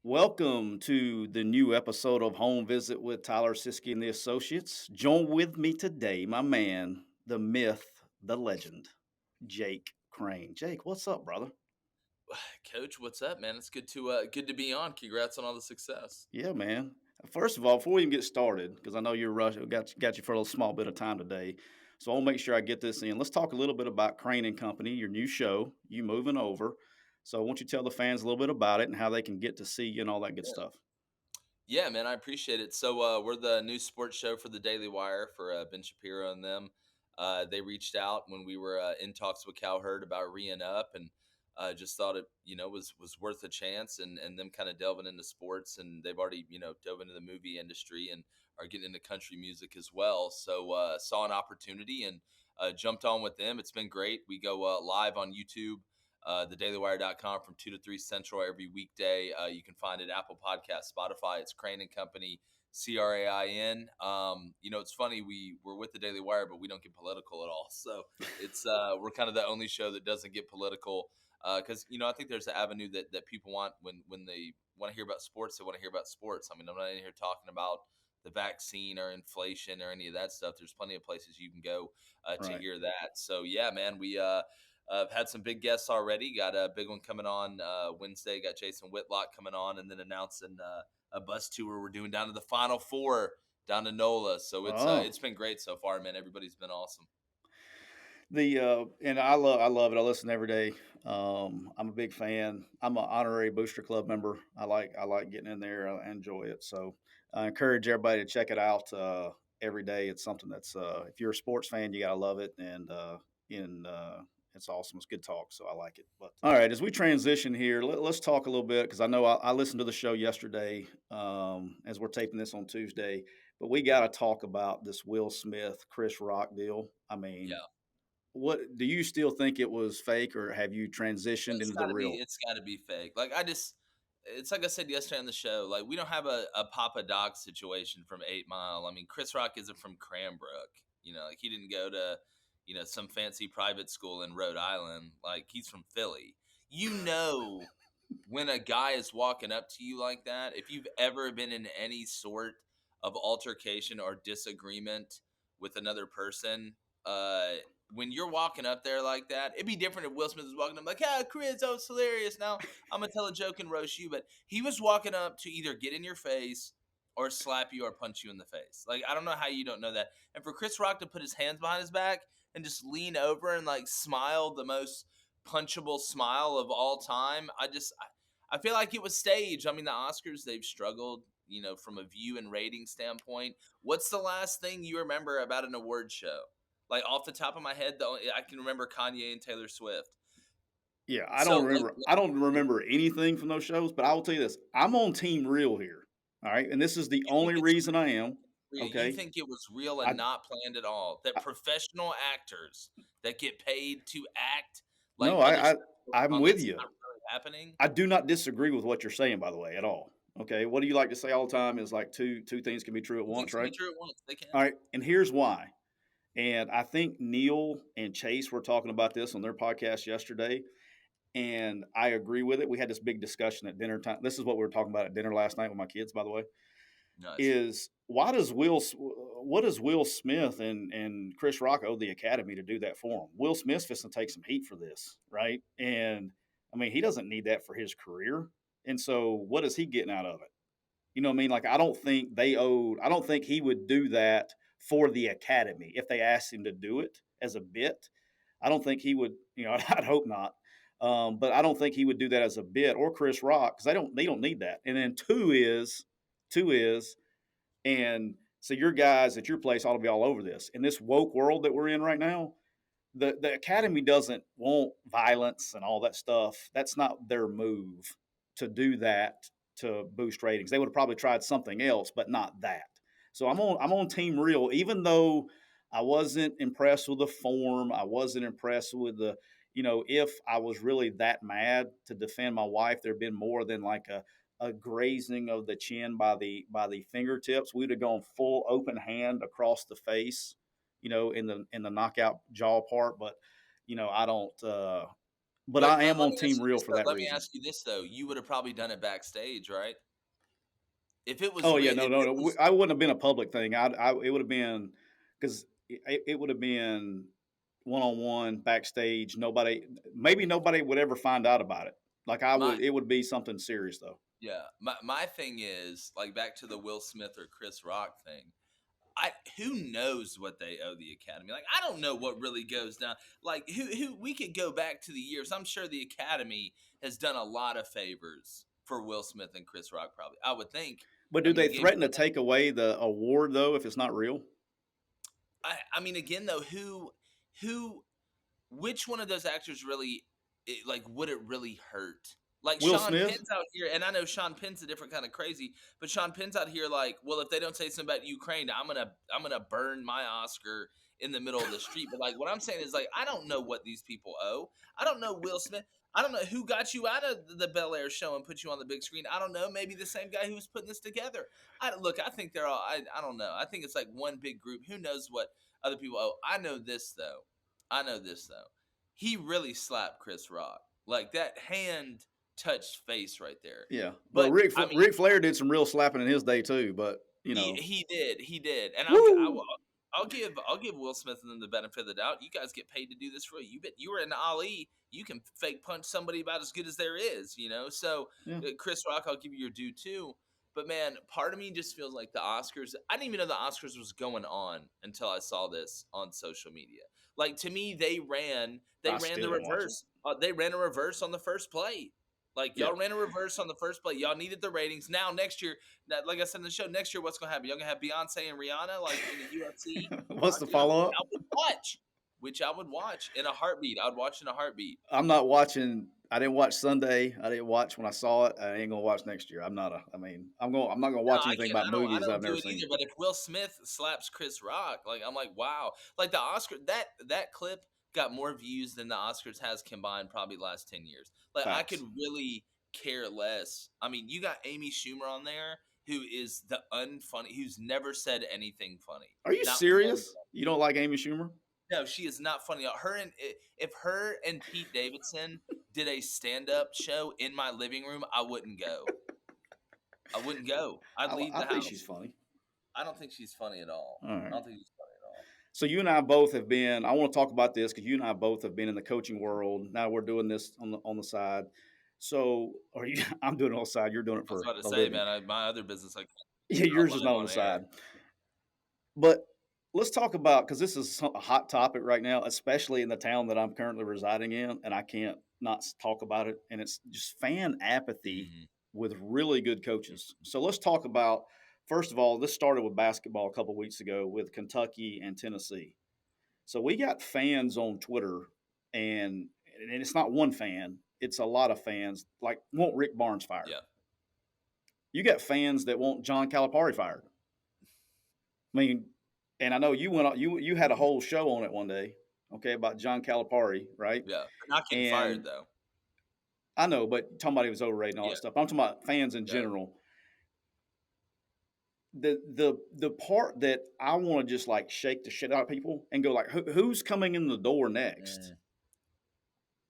Welcome to the new episode of Home Visit with Tyler Siskey and the Associates. Join with me today, my man, the myth, the legend, Jake Crain. Jake, what's up, brother? Coach, what's up, man? It's good to be on. Congrats on all the success. Yeah, man. First of all, before we even get started, because I know you're rushing, got you for a little small bit of time today. So I'll make sure I get this in. Let's talk a little bit about Crain and Company, your new show, you moving over. So I want you to tell the fans a little bit about it and how they can get to see you and all that good Yeah, stuff. yeah, man, I appreciate it. We're the new sports show for the Daily Wire for Ben Shapiro and them. They reached out when we were in talks with Cowherd about re up, and just thought it was worth a chance, and them kind of delving into sports, and they've already dove into the movie industry and are getting into country music as well. So saw an opportunity and jumped on with them. It's been great. We go live on YouTube, thedailywire.com from 2 to 3 Central every weekday. You can find it Apple Podcast, Spotify. It's Crain and Company, Crain. It's funny, we're with the Daily Wire, but we don't get political at all. So it's we're kind of the only show that doesn't get political because I think there's an avenue that people want when they want to hear about sports. They want to hear about sports. I mean, I'm not in here talking about the vaccine or inflation or any of that stuff. There's plenty of places you can go to Right. hear that. So yeah, man, we had some big guests already. Got a big one coming on Wednesday. Got Jason Whitlock coming on, and then announcing a bus tour we're doing down to the Final Four down to NOLA. So Oh. it's been great so far, man. Everybody's been awesome. And I love it. I listen every day. I'm a big fan. I'm an honorary Booster Club member. I like getting in there. I enjoy it. So I encourage everybody to check it out every day. It's something that's if you're a sports fan, you gotta love it, and it's awesome. It's good talk, so I like it. But all right, as we transition here, let's talk a little bit because I know I listened to the show yesterday as we're taping this on Tuesday, but we got to talk about this Will Smith Chris Rock deal. I mean, Yeah. what do you still think it was fake, or have you transitioned into the real? It's gotta be fake. It's like I said yesterday on the show. Like we don't have a Papa Doc situation from 8 Mile. I mean, Chris Rock isn't from Cranbrook. Like he didn't go to some fancy private school in Rhode Island. Like he's from Philly. You know when a guy is walking up to you like that, if you've ever been in any sort of altercation or disagreement with another person, when you're walking up there like that, it'd be different if Will Smith was walking up like, "Yeah, Chris, that was hilarious. Now I'm gonna tell a joke and roast you." But he was walking up to either get in your face or slap you or punch you in the face. Like I don't know how you don't know that. And for Chris Rock to put his hands behind his back and just lean over and like smile the most punchable smile of all time, I feel like it was staged. I mean, the Oscars, they've struggled, from a view and rating standpoint. What's the last thing you remember about an award show? Like off the top of my head, I can remember Kanye and Taylor Swift. Yeah, I don't So like, remember. I don't remember anything from those shows, but I will tell you this: I'm on Team Real here. All right, and this is the you think only it's reason I am. real? You Okay, think it was real I, and not planned at all? That I professional actors that get paid to act like no, other I'm on with that's you. not really happening? I do not disagree with what you're saying, by the way, at all. Okay, what do you like to say all the time? Is like two things can be true at Two things once, can be right? true at once. They All can. right, and here's why. And I think Neil and Chase were talking about this on their podcast yesterday, and I agree with it. We had this big discussion at dinner time. This is what we were talking about at dinner last night with my kids, by the way. Nice. Is what does Will Smith and Chris Rock owe the Academy to do that for him? Will Smith's fixing to take some heat for this, right? And I mean, he doesn't need that for his career. And so, what is he getting out of it? You know what I mean? Like, I don't think they owed. I don't think he would do that for the Academy if they asked him to do it as a bit. I don't think he would. You know, I'd hope not. But I don't think he would do that as a bit or Chris Rock because they don't need that. And then two is and so your guys at your place ought to be all over this. In this woke world that we're in right now, the academy doesn't want violence and all that stuff. That's not their move to do that to boost ratings. They would have probably tried something else, but not that. So I'm on Team Real, even though I wasn't impressed with the form. I wasn't impressed with the, if I was really that mad to defend my wife, there'd been more than like a grazing of the chin by the fingertips. We'd have gone full open hand across the face, in the knockout jaw part. But I don't. But But I am let on me ask Team you Real this for though. that Let me reason. ask you this though. You would have probably done it backstage, right? If it was Oh yeah, real, no, if no, it no. was I wouldn't have been a public thing. It would have been because it would have been one on one backstage. Maybe nobody would ever find out about it. Like I my would, it would be something serious though. yeah, my thing is like back to the Will Smith or Chris Rock thing. I who knows what they owe the Academy? Like I don't know what really goes down. Like who we could go back to the years. I'm sure the Academy has done a lot of favors for Will Smith and Chris Rock. Probably, I would think. But I do mean, they you gave. threaten to take away the award though if it's not real? I mean, again though, who which one of those actors really like would it really hurt? Like Will Sean Smith? Penn's out here, and I know Sean Penn's a different kind of crazy, but Sean Penn's out here like, well, if they don't say something about Ukraine, I'm gonna burn my Oscar in the middle of the street. But like what I'm saying is like I don't know what these people owe. I don't know Will Smith. I don't know who got you out of the Bel Air show and put you on the big screen. I don't know. Maybe the same guy who was putting this together. Look. I think they're all. I don't know. I think it's like one big group. Who knows what other people owe? I know this though. He really slapped Chris Rock. Like that hand touched face right there. Yeah. Well, But I mean, Ric Flair did some real slapping in his day too. But he did, and woo. I'll give Will Smith and them the benefit of the doubt. You guys get paid to do this for you were in Ali. You can fake punch somebody about as good as there is, you know. So Yeah. Chris Rock, I'll give you your due too. But man, part of me just feels like the Oscars. I didn't even know the Oscars was going on until I saw this on social media. Like to me, they I ran still the didn't watch it. reverse. They ran a reverse on the first play. Like Yeah. y'all ran a reverse on the first play. Y'all needed the ratings. Now next year, like I said in the show, next year what's gonna happen? Y'all gonna have Beyonce and Rihanna like in the UFC? What's the I follow up? would watch. Which I would watch in a heartbeat. I would watch in a heartbeat. I'm not watching. I didn't watch Sunday. I didn't watch when I saw it. I ain't gonna watch next year. I'm not a. I mean, I'm not gonna No, watch I anything can't. about I movies that don't I've do never it seen. either. But if Will Smith slaps Chris Rock, like I'm like, wow. Like the Oscar that clip got more views than the Oscars has combined probably the last 10 years. Like I could Facts. really care less. I mean, you got Amy Schumer on there, who is the unfunny, who's never said anything funny. Are you Not one. serious? You don't like Amy Schumer? No, she is not funny. If her and Pete Davidson did a stand up show in my living room, I wouldn't go. I wouldn't go. I'd leave I the think she's house. funny. I don't think she's funny at all. All right. I don't think she's funny at all. So you and I both have been. I want to talk about this because you and I both have been in the coaching world. Now we're doing this on the side. So, or you, I'm doing it on the side. You're doing it I was for about to a say, living. man, my other business, I can't Yeah, talk yours is live not on on the air. side. But let's talk about because this is a hot topic right now, especially in the town that I'm currently residing in, and I can't not talk about it. And it's just fan apathy Mm-hmm. with really good coaches. So let's talk about first of all. This started with basketball a couple weeks ago with Kentucky and Tennessee. So we got fans on Twitter, and it's not one fan; it's a lot of fans. Like want Rick Barnes fired. Yeah. You got fans that want John Calipari fired. I mean, and I know you went on, you had a whole show on it one day, okay, about John Calipari, right? Yeah. Not getting And fired, though. I know, but talking about he was overrated and all Yeah. that stuff. I'm talking about fans in Yeah. general. The part that I want to just like shake the shit out of people and go like, who's coming in the door next? Mm.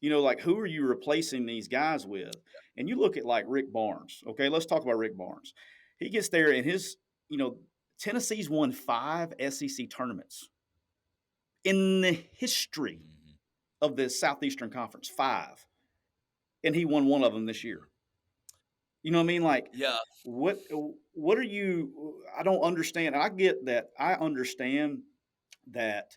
You know, like who are you replacing these guys with? And you look at like Rick Barnes. Okay, let's talk about Rick Barnes. He gets there and you know, Tennessee's won 5 SEC tournaments in the history Mm-hmm. of the Southeastern Conference. 5, and he won one of them this year. You know what I mean? Like, Yeah. what are you? I don't understand. I get that. I understand that.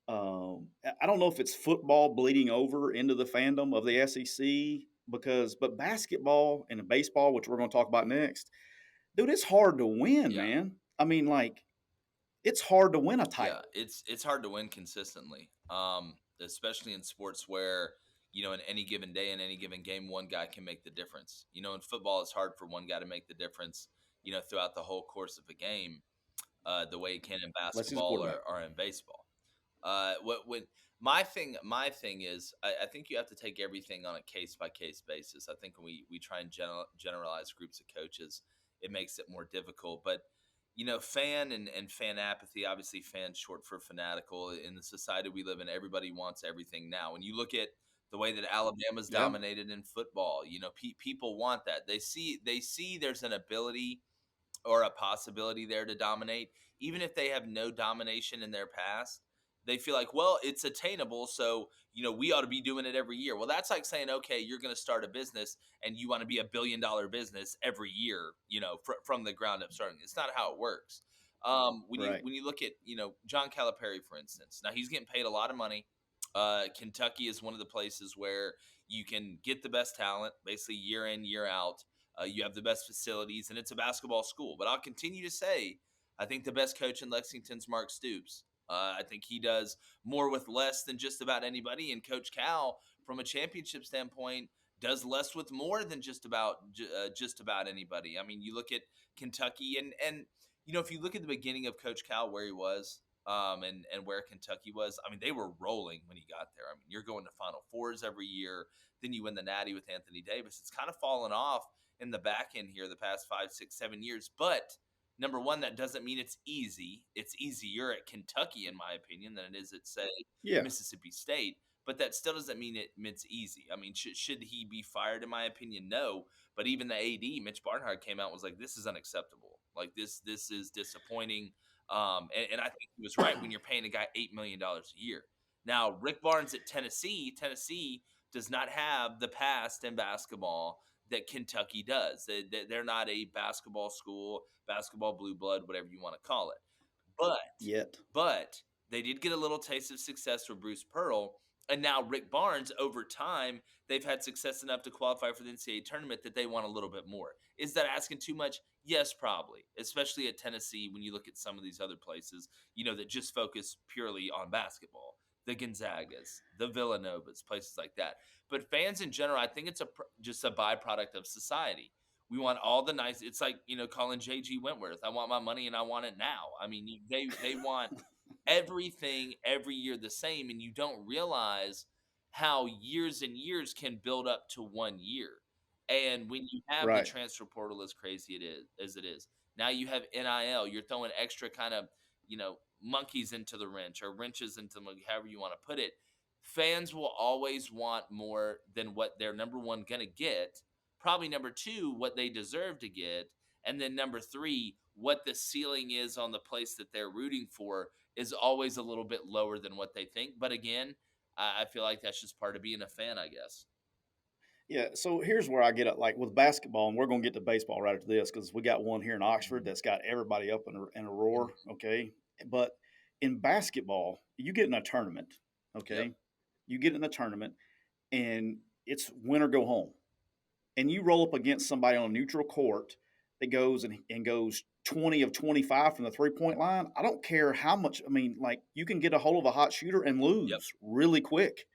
I don't know if it's football bleeding over into the fandom of the SEC but basketball and baseball, which we're going to talk about next, dude, it's hard to win, Yeah. man. I mean, like, it's hard to win a title. Yeah. It's hard to win consistently, especially in sports where, you know, in any given day, in any given game, one guy can make the difference. You know, in football, it's hard for one guy to make the difference, you know, throughout the whole course of a game, the way it can in Unless he's a basketball quarterback. or in baseball. What my thing is, I think you have to take everything on a case by case basis. I think when we try and generalize groups of coaches, it makes it more difficult. But you know, fan and fan apathy, obviously, fan short for fanatical. In the society we live in, everybody wants everything now. When you look at the way that Alabama's Yeah. dominated in football. You know, people want that. They see there's an ability or a possibility there to dominate, even if they have no domination in their past. They feel like, well, it's attainable, so we ought to be doing it every year. Well, that's like saying, okay, you're going to start a business and you want to be $1 billion business every year, from the ground up starting. It's not how it works. When you Right. when you look at John Calipari, for instance, now he's getting paid a lot of money. Kentucky is one of the places where you can get the best talent, basically year in year out. You have the best facilities, and it's a basketball school. But I'll continue to say, I think the best coach in Lexington's Mark Stoops. I think he does more with less than just about anybody. And Coach Cal, from a championship standpoint, does less with more than just about anybody. I mean, you look at Kentucky, and if you look at the beginning of Coach Cal, where he was, and where Kentucky was, I mean, they were rolling when he got there. I mean, you're going to Final Fours every year. Then you win the Natty with Anthony Davis. It's kind of fallen off in the back end here the past 5, 6, 7 years. But number one, that doesn't mean it's easy. It's easier at Kentucky, in my opinion, than it is at, say, Yeah. Mississippi State. But that still doesn't mean it's easy. I mean, should he be fired? In my opinion, no. But even the AD, Mitch Barnhart, came out and was like, "This is unacceptable. Like this is disappointing." And I think he was right when you're paying a guy $8 million a year. Now, Rick Barnes at Tennessee does not have the past in basketball that Kentucky does. They're not a basketball school, basketball blue blood, whatever you want to call it. But Yet. but they did get a little taste of success with Bruce Pearl, and now Rick Barnes. Over time, they've had success enough to qualify for the NCAA tournament that they want a little bit more. Is that asking too much? Yes, probably. Especially at Tennessee, when you look at some of these other places, that just focus purely on basketball. The Gonzagas, the Villanovas, places like that. But fans in general, I think it's just a byproduct of society. We want all the nice. It's like calling JG Wentworth. I want my money and I want it now. I mean, they want everything every year the same, and you don't realize how years and years can build up to 1 year. And when you have the Right. transfer portal as crazy as it is, now you have NIL. You're throwing extra kind of monkeys into the wrench, or wrenches into the monkey, however you want to put it. Fans will always want more than what they're number one gonna get. Probably number two, what they deserve to get, and then number three, what the ceiling is on the place that they're rooting for is always a little bit lower than what they think. But again, I feel like that's just part of being a fan, I guess. Yeah. So here's where I get it. Like with basketball, and we're going to get to baseball right after this because we got one here in Oxford Mhm. that's got everybody up in a roar. Mhm. Okay. But in basketball, you get in a tournament. Yep. Okay. You get in a tournament and it's win or go home. And you roll up against somebody on a neutral court that goes 20 of 25 from the 3 point line. I don't care how much. I mean, like you can get a hold of a hot shooter and Yep. lose really quick.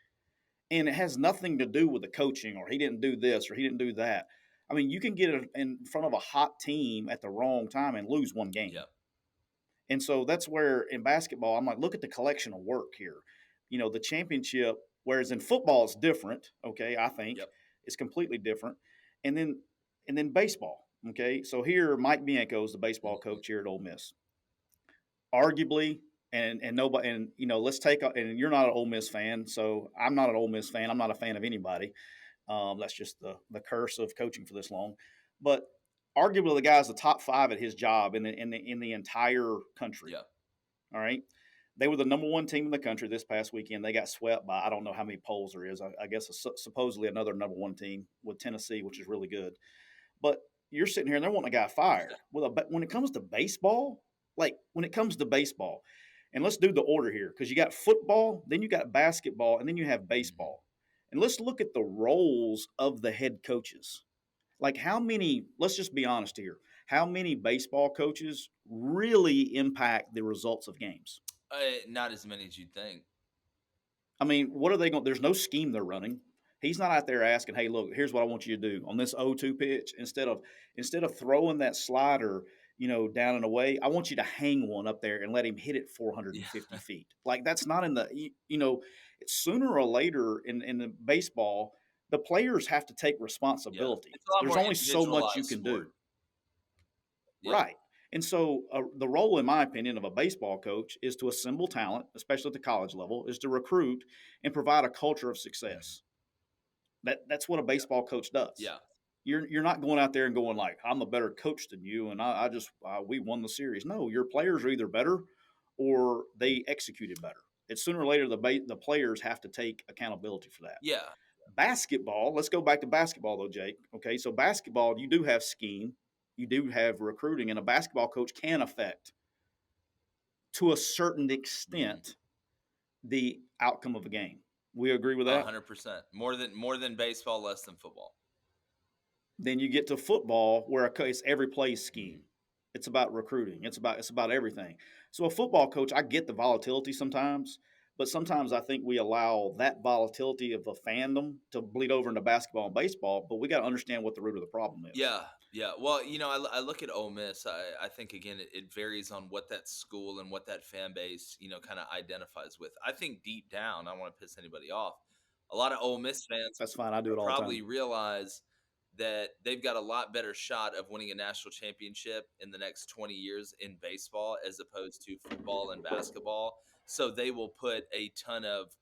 And it has nothing to do with the coaching or he didn't do this or he didn't do that. I mean, you can get it in front of a hot team at the wrong time and lose one game. Yep. And so that's where in basketball, I'm like, look at the collection of work here. The championship, whereas in football it's different, okay, I think Yep. it's completely different. And then baseball, okay. So here Mike Bianco is the baseball Mhm. coach here at Ole Miss. Arguably, and nobody, and let's take, and you're not an Ole Miss fan, so I'm not an Ole Miss fan. I'm not a fan of anybody. That's just the curse of coaching for this long. But arguably, the guy's the top five at his job in the entire country. Yep. All right, they were the number one team in the country this past weekend. They got swept by I don't know how many polls there is. I guess supposedly another number one team with Tennessee, which is really good. But you're sitting here and they're wanting a guy fired. Well, when it comes to baseball, and let's do the order here because you got football, then you got basketball, and then you have Mhm. baseball. And let's look at the roles of the head coaches. Like how many, let's just be honest here, how many baseball coaches really impact the results of games? Not as many as you'd think. I mean, what are they going? There's no scheme they're running. He's not out there asking, "Hey, look, here's what I want you to do on this 0-2 pitch." Instead of throwing that slider, down and away, I want you to hang one up there and let him hit it 450 Yeah. feet. Like that's not in the It's sooner or later in the baseball, the players have to take Yeah. responsibility. It's a lot There's more only so much you individualized can do. sport. Yep. Right. And so the role, in my opinion, of a baseball coach is to assemble talent, especially at the college level, is to recruit and provide a culture of Mhm. success. That's what a Yeah. baseball coach does. Yeah. You're not going out there and going like, I'm a better coach than you, and I just we won the series. No, your players are either better or they executed better. It's sooner or later the players have to take accountability for that. Yeah. Basketball, let's go back to basketball though, Jake. Okay, so basketball, you do have scheme, you do have recruiting, and a basketball coach can affect to a certain Mhm. extent the outcome of a game. We agree with that? 100%. More than baseball, less than football. Then you get to football where it's every play Mhm. scheme. It's about recruiting. It's about everything. So a football coach, I get the volatility sometimes, but sometimes I think we allow that volatility of a fandom to bleed over into basketball and baseball. But we got to understand what the root of the problem is. Yeah, yeah. Well, I look at Ole Miss. I think again, it varies on what that school and what that fan base, kind of identifies with. I think deep down, I don't want to piss anybody off. A lot of Ole Miss fans That's fine. I do it all the probably time. realize that they've got a lot better shot of winning a national championship in the next 20 years in baseball as opposed to football and basketball. So they will put a ton of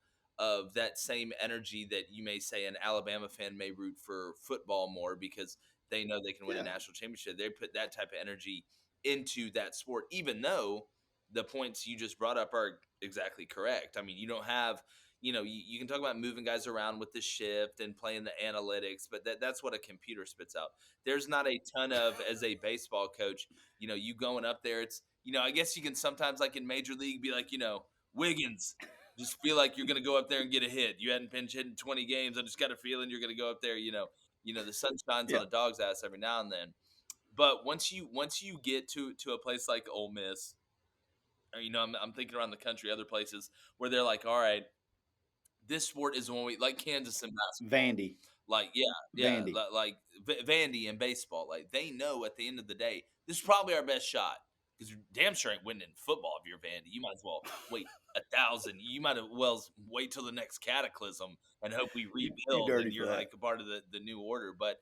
that same energy that you may say an Alabama fan may root for football more because they know they can win a Yeah. national championship. They put that type of energy into that sport, even though the points you just brought up are exactly correct. I mean, you don't have, you can talk about moving guys around with the shift and playing the analytics, but that's what a computer spits out. There's not a ton of, as a baseball coach, you going up there. It's, I guess you can sometimes, like in Major League, be like, Wiggins, just feel like you're going to go up there and get a hit. You hadn't pinch hit in 20 games. I just got a feeling you're going to go up there, the sun shines on Yeah. a dog's ass every now and then. But once you get to a place like Ole Miss, or I'm thinking around the country, other places where they're like, all right, this sport is one we like Kansas and basketball. Vandy. Like, yeah, yeah, Vandy. like Vandy and baseball. Like, they know at the end of the day, this is probably our best shot because you're damn sure ain't winning in football if you're Vandy. You might as well wait 1,000. You might as well wait till the next cataclysm and hope we You rebuild and dirty for you're that. like a part of the new order. But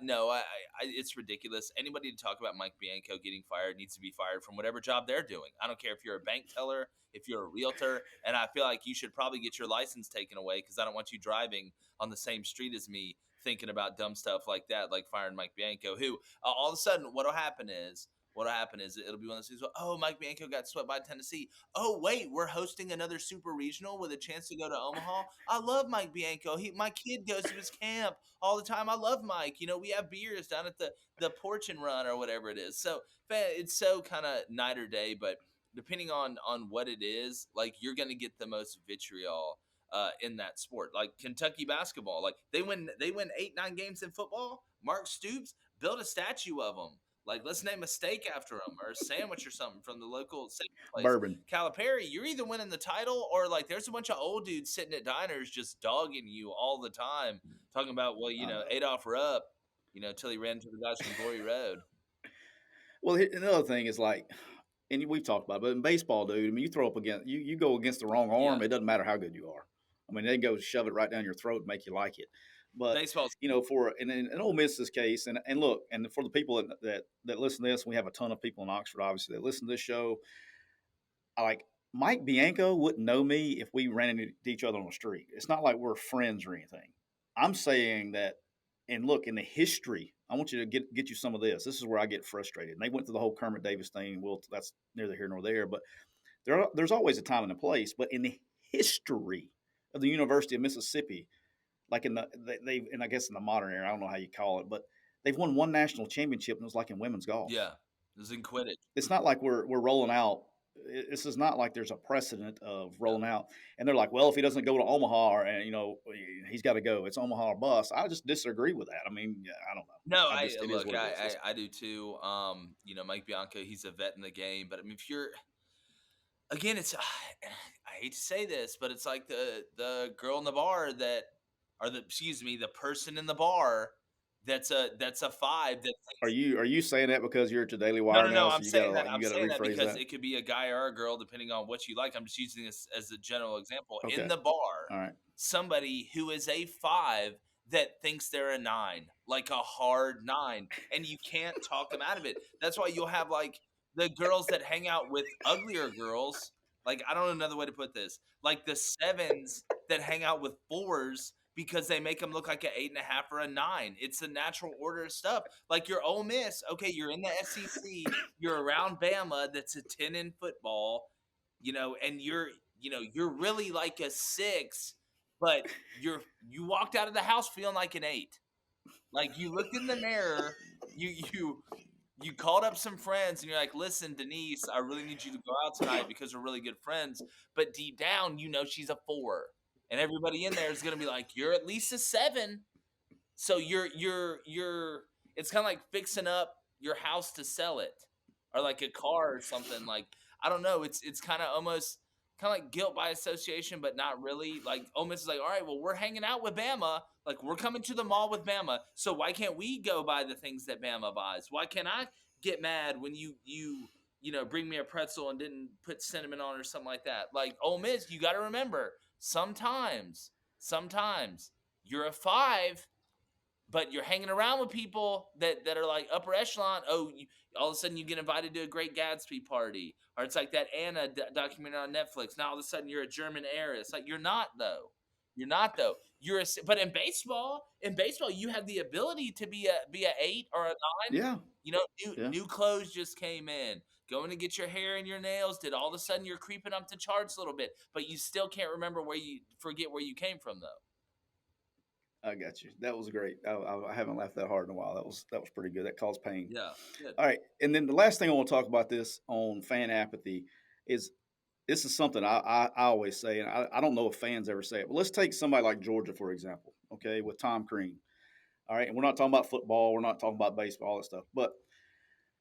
no, it's ridiculous. Anybody to talk about Mike Bianco getting fired needs to be fired from whatever job they're doing. I don't care if you're a bank teller, if you're a realtor, and I feel like you should probably get your license taken away because I don't want you driving on the same street as me thinking about dumb stuff like that, like firing Mike Bianco, who all of a sudden what'll happen is it'll be one of those things. Oh, Mike Bianco got swept by Tennessee. Oh, wait, we're hosting another super regional with a chance to go to Omaha. I love Mike Bianco. My kid goes to his camp all the time. I love Mike. We have beers down at the porch and run or whatever it is. So it's so kind of night or day, but depending on what it is, like you're gonna get the most vitriol in that sport. Like Kentucky basketball, like they win 8-9 games in football. Mark Stoops built a statue of them. Like, let's name a steak after him or a sandwich or something from the local steak place. Bourbon. Calipari, you're either winning the title or like there's a bunch of old dudes sitting at diners just dogging you all the time, talking about, well, I know. Adolph Rupp, till he ran into the guys from Glory Road. Well, another thing is like, and we've talked about it, but in baseball, dude, I mean, you throw up against you go against the wrong Yeah, arm, it doesn't matter how good you are. I mean, they go shove it right down your throat and make you like it. But baseball's for in Ole Miss's case, and look, and for the people that listen to this, we have a ton of people in Oxford, obviously, that listen to this show. I like Mike Bianco wouldn't know me if we ran into each other on the street. It's not like we're friends or anything. I'm saying that, and look, in the history, I want you to get you some of this. This is where I get frustrated. And they went through the whole Kermit Davis thing. Well, that's neither here nor there. But there's always a time and a place. But in the history of the University of Mississippi, like they and I guess in the modern era, I don't know how you call it, but they've won one national championship, and it was like in women's golf. yeah, it was in Quidditch. It's not like we're rolling out. This is not like there's a precedent of rolling out, and they're like, well, if he doesn't go to Omaha, and he's got to go. It's Omaha or bust. I just disagree with that. I mean, yeah, I don't know. No, I I just it is look, what it is. I do too. Mike Bianco, he's a vet in the game, but I mean, if you're again, it's I hate to say this, but it's like the girl in the bar that, or the person in the bar that's a five that Are thinks. you saying that because you're at the Daily No, Wire no, no. now, I'm so you saying gotta that. like you I'm gotta saying that rephrase because that? it could be a guy or a girl, depending on what you like. I'm just using this as a general example. In Okay, the bar, all right. somebody who is a five that thinks they're a nine, like a hard nine, and you can't talk them out of it. That's why you'll have like the girls that hang out with uglier girls. Like, I don't know another way to put this. Like the sevens that hang out with fours because they make them look like an 8.5 or a 9. It's the natural order of stuff. Like your Ole Miss, okay, you're in the SEC, you're around Bama that's a 10 in football, and you're really like a 6, but you walked out of the house feeling like an 8. Like you looked in the mirror, you called up some friends and you're like, listen, Denise, I really need you to go out tonight because we're really good friends. But deep down, she's a 4. And everybody in there is gonna be like, you're at least a 7. So you're it's kind of like fixing up your house to sell it, or like a car or something. Like, I don't know, it's kind of almost kind of like guilt by association, but not really. Like almost like, all right, well, we're hanging out with Bama, like we're coming to the mall with Bama, so why can't we go buy the things that Bama buys? Why can't I get mad when you bring me a pretzel and didn't put cinnamon on or something like that? Like Ole Miss, you got to remember, sometimes you're a 5, but you're hanging around with people that are like upper echelon. Oh, all of a sudden you get invited to a Great Gatsby party, or it's like that Anna documentary on Netflix. Now all of a sudden you're a German heiress. Like you're not though. You're not though. But in baseball, you have the ability to be a 8 or a 9. Yeah. New Yeah. new clothes just came in. Going to get your hair and your nails did. All of a sudden you're creeping up the charts a little bit, but you still can't remember forget where you came from though. I got you. That was great. I haven't laughed that hard in a while. That was pretty good. That caused pain. Yeah, good. All right, and then the last thing I want to talk about this on fan apathy is this is something I always say, and I don't know if fans ever say it, but let's take somebody like Georgia for example. Okay, with Tom Crean. All right, and we're not talking about football, we're not talking about baseball, all that stuff. But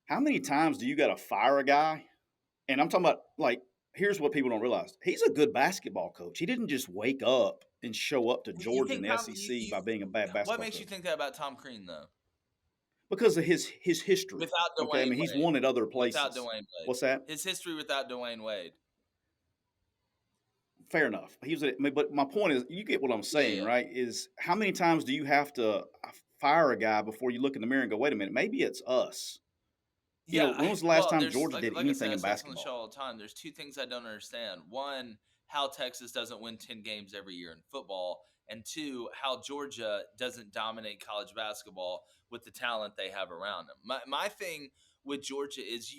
how many times do you got to fire a guy? And I'm talking about like, here's what people don't realize: he's a good basketball coach. He didn't just wake up and show up to You Georgia in think the SEC by being a bad basketball what makes you coach. think that about Tom Crean though? Because of his history. Without Okay, I Dwayne mean he's Wade. won at other Without places. Dwayne Wade. What's that? His history without Dwayne Wade. Fair enough. But my point is, you get what I'm saying, Yeah. right? Is how many times do you have to fire a guy before you look in the mirror and go, wait a minute, maybe it's us? Yeah. When was the last time there's Georgia did like I anything said, I in say this on the show basketball? all the time. There's two things I don't understand. One, how Texas doesn't win 10 games every year in football, and two, how Georgia doesn't dominate college basketball with the talent they have around them. My thing with Georgia is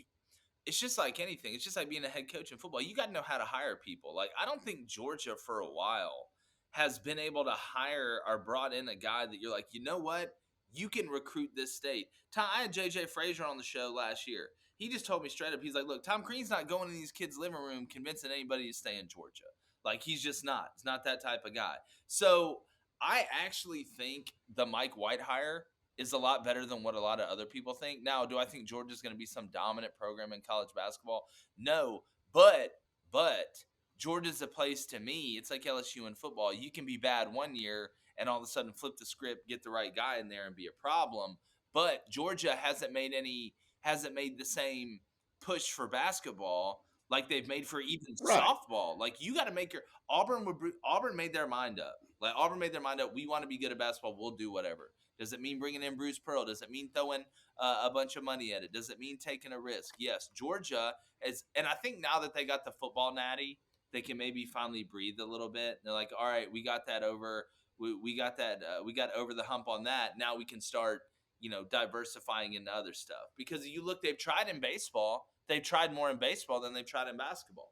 it's just like anything. It's just like being a head coach in football. You got to know how to hire people. Like, I don't think Georgia for a while has been able to hire or brought in a guy that you're like, you know what? You can recruit this state. I had JJ Frazier on the show last year. He just told me straight up, he's like, look, Tom Crean's not going in these kids' living room convincing anybody to stay in Georgia. Like, he's just not. He's not that type of guy. So I actually think the Mike White hire is a lot better than what a lot of other people think. Now, do I think Georgia's going to be some dominant program in college basketball? No, but Georgia's a place to me. It's like LSU in football. You can be bad one year and all of a sudden flip the script, get the right guy in there and be a problem. But Georgia hasn't made the same push for basketball like they've made for even Right. softball. Like you got to make your Auburn made their mind up. Like Auburn made their mind up. We want to be good at basketball. We'll do whatever. Does it mean bringing in Bruce Pearl? Does it mean throwing a bunch of money at it? Does it mean taking a risk? Yes, Georgia is, and I think now that they got the football natty, they can maybe finally breathe a little bit. They're like, all right, we got that over. We got that. We got over the hump on that. Now we can start, diversifying into other stuff. Because you look, they've tried in baseball. They've tried more in baseball than they've tried in basketball.